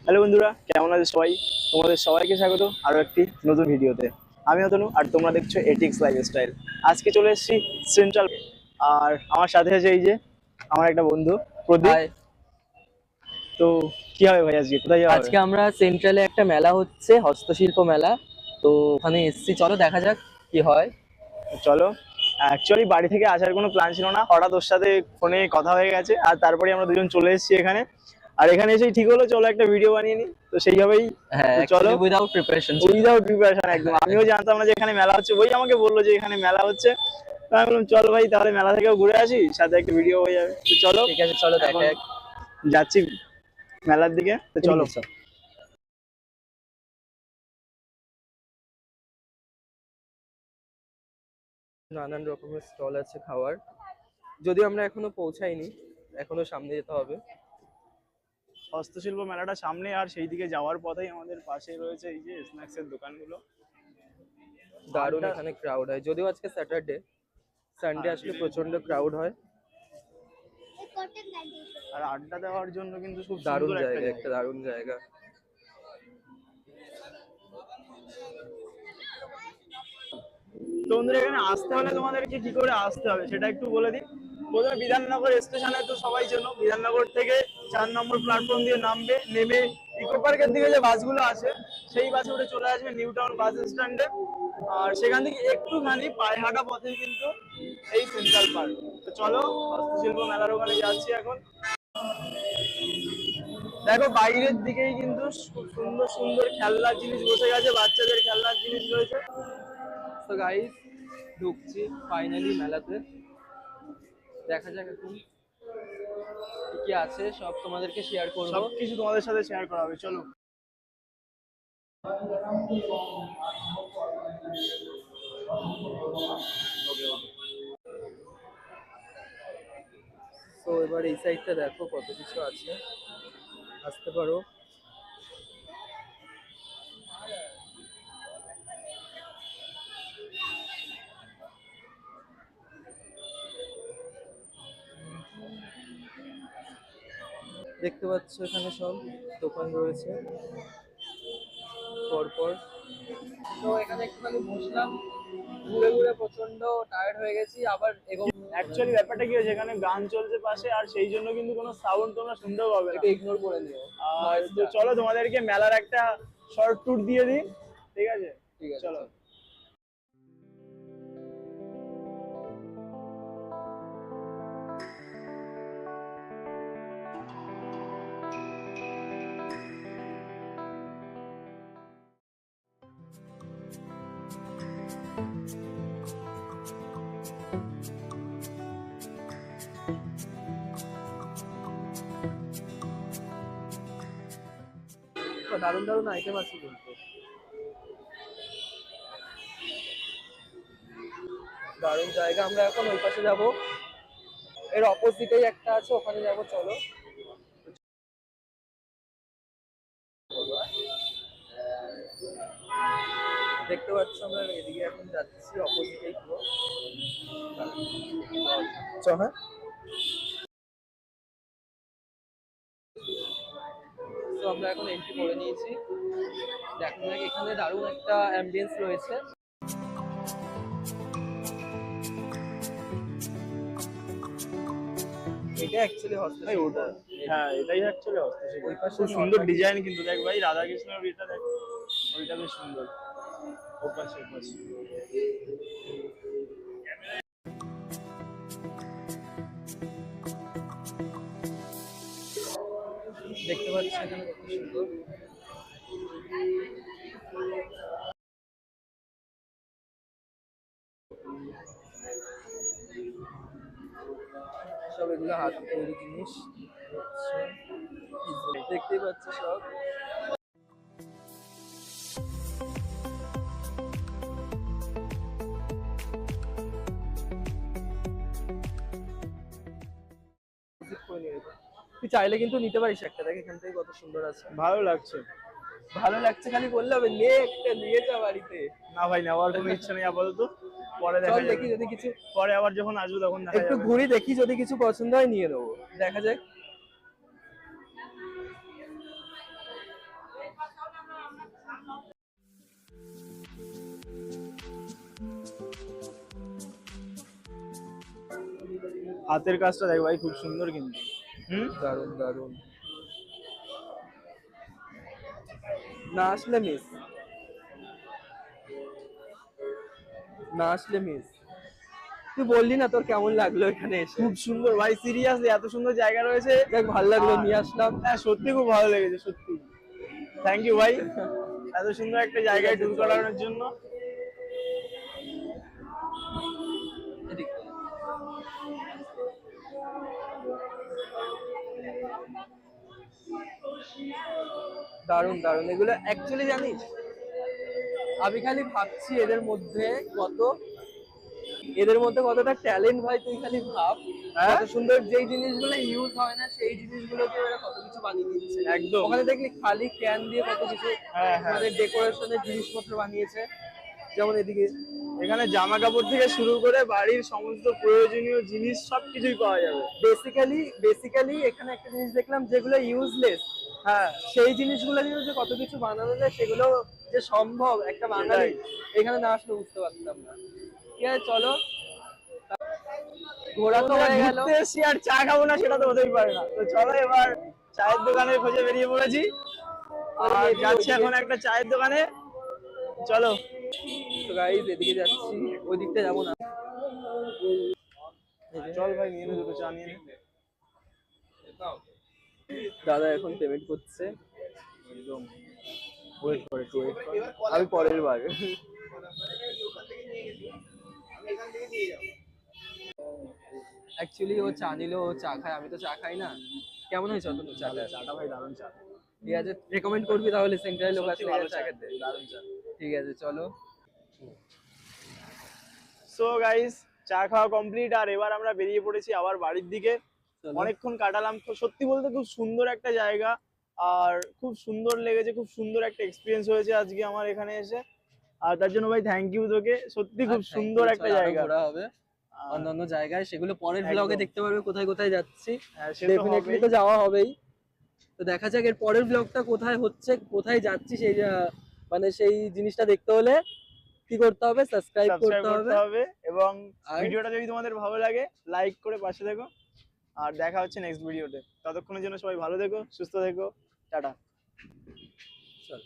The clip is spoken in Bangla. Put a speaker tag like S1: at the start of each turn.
S1: হ্যালো বন্ধুরা, কেমন আছে সবাই? তোমাদের সবাইকে স্বাগত আরো একটি নতুন ভিডিওতে। আমি অতনু, আর তোমরা দেখছো এটিক্স লাইফস্টাইল। আজকে চলে এসেছি সেন্ট্রাল, আর আমার সাথে আছে এই যে আমার একটা বন্ধু প্রদীপ।
S2: হাই।
S1: তো কি হবে ভাই, আজকে কোথায় যাওয়া হবে?
S2: আজকে আমরা সেন্ট্রালে একটা মেলা হচ্ছে, হস্তশিল্প মেলা। তো ওখানে এসেছি, চলো দেখা যাক কি হয়।
S1: চলো। অ্যাকচুয়ালি বাড়ি থেকে আসার কোনো প্ল্যান ছিল না, হঠাৎ ওর সাথে ফোনে কথা হয়ে গেছে, আর তারপরে আমরা দুজন চলে এসেছি এখানে। আর এখানে এসেই ঠিক হলো চলো একটা ভিডিও বানিয়ে নিই, তো সেইভাবেই।
S2: হ্যাঁ,
S1: তো চলো।
S2: অ্যাকচুয়ালি উইদাউট প্রিপারেশন ছিল।
S1: উইদাউট প্রিপারেশন একদম, আমিও জানতাম না যে এখানে মেলা হচ্ছে, ওই আমাকে বললো যে এখানে মেলা হচ্ছে। তো আমি বললাম চল ভাই, তাহলে মেলা থেকেও ঘুরে আসি, সাথে একটা ভিডিও হয়ে যাবে। তো চলো,
S2: ঠিক আছে, চলো দেখা
S1: এখন
S2: যাক।
S1: যাচ্ছি মেলার দিকে, তো চলো।
S2: নানান রকমের স্টল আছে খাওয়ার, যদিও আমরা এখনো পৌঁছাইনি, এখনো সামনে যেতে হবে।
S1: হস্তশিল্প মেলাটা সামনে, আর সেই দিকে যাওয়ার পথেই আমাদের পাশে রয়েছে এই যে স্ন্যাক্সের দোকানগুলো।
S2: দারুণ
S1: আড্ডা-
S2: এখানে ক্রাউড হয়, যদিও আজকে স্যাটারডে, সানডে আসলে প্রচন্ড ক্রাউড হয়।
S1: আর আড্ডা দেওয়ার জন্য কিন্তু খুব
S2: দারুণ
S1: সুন্দর একটা
S2: জায়গা,
S1: জায়গা।
S2: একটা দারুণ জায়গা।
S1: তো বন্ধুরা, এখানে আসতে হলে তোমাদেরকে কি করে আসতে হবে সেটা একটু বলে দিই। প্রথমে বিধাননগর স্টেশনে তো সবাই চেনো, বিধাননগর থেকে 4 নম্বর প্ল্যাটফর্ম দিয়ে নামবে, নেমে ইকো পার্কের দিকে যে বাসগুলো আছে সেই বাসে উঠে চলে আসবে নিউ টাউন বাস স্ট্যান্ডে। আর সেখান থেকে একটুখানি পায়ে হাঁটা পথে কিন্তু এই সেন্ট্রাল পার্ক। তো চলো, হস্তশিল্প মেলার ওখানে যাচ্ছি এখন। দেখো বাইরের দিকেই কিন্তু খুব সুন্দর সুন্দর খেলনার জিনিস বসে গেছে, বাচ্চাদের খেলনার জিনিস রয়েছে।
S2: তো গাইস, ঢুকছি ফাইনালি মেলাতে। দেখা যাক এখন কি কি আছে, সব তোমাদেরকে শেয়ার করব।
S1: সবকিছু তোমাদের সাথে শেয়ার করা হবে, চলো।
S2: তো এবার এই সাইডটা দেখো কত কিছু আছে, আসতে পারো। দেখতে পাচ্ছ এখানে সব দোকান রয়েছে পরপর। তো এখানে একটুখানি বসলাম, ঘুরে ঘুরে প্রচন্ড টায়ার্ড হয়ে গেছি, আবার
S1: অ্যাকচুয়ালি ব্যাপারটা কি হয়েছে, এখানে গান চলছে পাশে, আর সেই জন্য কিন্তু কোনো সাউন্ড তোমরা শুনতেও পাবে না।
S2: একটু ইগনোর করে নিও
S1: আর তো
S2: নয়েজটা।
S1: চলো তোমাদেরকে মেলার একটা শর্ট ট্যুর দিয়ে দিই, ঠিক আছে?
S2: ঠিক আছে,
S1: চলো।
S2: চলো। দারুণ দারুণ আইটেম আছে কিন্তু, দারুণ জায়গা। আমরা এখন ওই পাশে যাব, এর অপোজিটেই একটা আছে, ওখানে যাব, চলো। দেখতে পাচ্ছ আমরা এদিকে এখন যাচ্ছি, অপোজিটেই পুরো। চ, হ্যাঁ। তো আমরা এখন এন্ট্রি করে নিয়েছি। দেখা যাক, এখানে দারুণ একটা অ্যাম্বিয়েন্স রয়েছে। এটা অ্যাকচুয়ালি
S1: ভাই
S2: হস্তশিল্প।
S1: ওটা, হ্যাঁ এটাই অ্যাকচুয়ালি হস্তশিল্প।
S2: ওই পাশে
S1: খুব সুন্দর
S2: নর্মালি
S1: ডিজাইন কিন্তু, দেখ ভাই রাধাকৃষ্ণের এটা দেখ, ওইটা বেশ সুন্দর। ওপাশে ওপাশে
S2: দেখতে পাচ্ছি এখানে কত সুন্দর। সব এগুলো হাতে তৈরি জিনিস, দেখতেই পাচ্ছি সব। তুই চাইলে কিন্তু নিতে পারিস একটা, দেখ এখান থেকে কত সুন্দর আছে।
S1: ভালো লাগছে।
S2: ভালো লাগছে খালি বললে হবে, নে একটা নিয়ে যা বাড়িতে।
S1: না ভাই, নেওয়ার কোনো ইচ্ছা নেই আপাতত, পরে দেখা
S2: চল
S1: যাবে।
S2: দেখি যদি কিছু,
S1: পরে আবার যখন আসবো তখন দেখা
S2: একটু
S1: যাবে।
S2: ঘুরি দেখি, যদি কিছু পছন্দ হয় নিয়ে নেবো, দেখা যাক।
S1: হাতের কাজটা দেখ ভাই, খুব সুন্দর কিন্তু।
S2: দারুন দারুন। না আসলে মিস, না আসলে মিস। তুই বললি না তোর কেমন লাগলো এখানে এসে?
S1: খুব সুন্দর ভাই, সিরিয়াসলি এত সুন্দর জায়গা রয়েছে।
S2: দেখ ভালো লাগলো,
S1: আর-
S2: নিয়ে আসলাম।
S1: হ্যাঁ সত্যি খুব ভালো লেগেছে, সত্যি থ্যাংক ইউ ভাই, এত সুন্দর একটা জায়গায়
S2: আছে,
S1: ট্যুর
S2: চল।
S1: করানোর জন্য।
S2: এদিক। দারুন দারুন, এগুলো অ্যাকচুয়ালি জানিস আমি খালি ভাবছি এদের মধ্যে কতটা ট্যালেন্ট ভাই, তুই খালি ভাব।
S1: হ্যাঁ?
S2: কত সুন্দর, যেই জিনিসগুলো ইউজ হয় না সেই জিনিসগুলোকে ওরা কত কিছু বানিয়ে দিচ্ছে
S1: একদম।
S2: ওখানে দেখলি খালি ক্যান দিয়ে কত কিছু
S1: হ্যাঁ, হ্যাঁ।
S2: মানে ডেকোরেশনের জিনিসপত্র বানিয়েছে। যেমন এদিকে
S1: এখানে জামা কাপড় থেকে শুরু করে বাড়ির সমস্ত প্রয়োজনীয় জিনিস সবকিছুই পাওয়া যাবে।
S2: বেসিক্যালি এখানে একটা জিনিস দেখলাম, যেগুলো ইউজলেস,
S1: হ্যাঁ
S2: সেই জিনিসগুলো দিয়ে যে কত কিছু বানানো যায়, সেগুলো যে সম্ভব একটা বাঙালি এখানে না আসলে বুঝতে পারতাম না। ঠিক আছে চলো, ঘোরা তো হয়ে গেল।
S1: ঘুরতে এসছি আর চা খাবো না সেটা তো হতেই পারে না। তো চলো এবার চায়ের দোকানের খোঁজে বেরিয়ে পড়েছি, আর যাচ্ছি এখন একটা চায়ের দোকানে। চলো।
S2: তো গাইস এদিকে যাচ্ছি, ওই দিকটা যাবো না।
S1: চল ভাই, নিয়ে নে দুটো চা, নিয়ে নে।
S2: দাদা এখন পেমেন্ট করছে,
S1: একদম ওয়েট করে, একটু ওয়েট কর।
S2: আমি পরের বার। অ্যাকচুয়ালি ও চা নিল, ও চা খায়, আমি তো চা খাই না। কেমন হয়েছে অত চাটা?
S1: চাটা ভাই দারুণ চা।
S2: ঠিক আছে, রেকমেন্ড করবি তাহলে সেন্ট্রাল লোক
S1: সত্যি
S2: আসলে
S1: ভালো
S2: চা
S1: চা,
S2: খেতে?
S1: দারুণ চা।
S2: ঠিক আছে চলো।
S1: সো গাইস, চা খাওয়া কমপ্লিট, আর এবার আমরা বেরিয়ে পড়েছি আবার বাড়ির দিকে।
S2: চলো।
S1: অনেকক্ষণ কাটালাম, তো সত্যি বলতে খুব সুন্দর একটা জায়গা, আর খুব সুন্দর লেগেছে, খুব সুন্দর একটা এক্সপিরিয়েন্স হয়েছে আজকে আমার এখানে এসে। আর তার জন্য ভাই থ্যাংক ইউ তোকে, সত্যি খুব
S2: আর thank
S1: সুন্দর
S2: you,
S1: একটা
S2: চল আরো
S1: জায়গা।
S2: ঘোরা হবে অন্যান্য জায়গায়, সেগুলো পরের ব্লগে
S1: একদম।
S2: দেখতে পারবে কোথায় কোথায় যাচ্ছি।
S1: হ্যাঁ, সে তো
S2: ডেফিনেটলি
S1: হবেই।
S2: তো যাওয়া হবেই। তো দেখা যাক এর পরের ব্লগটা কোথায় হচ্ছে, কোথায় যাচ্ছি, সেই মানে সেই জিনিসটা দেখতে হলে কি করতে হবে? সাবস্ক্রাইব
S1: সাবস্ক্রাইব
S2: করতে
S1: করতে
S2: হবে।
S1: হবে, এবং
S2: আর
S1: ভিডিওটা যদি তোমাদের ভালো লাগে লাইক করে পাশে থেকো। আর দেখা হচ্ছে নেক্সট ভিডিওতে, ততক্ষণের জন্য সবাই ভালো থেকো, সুস্থ থেকো, টাটা।
S2: চল।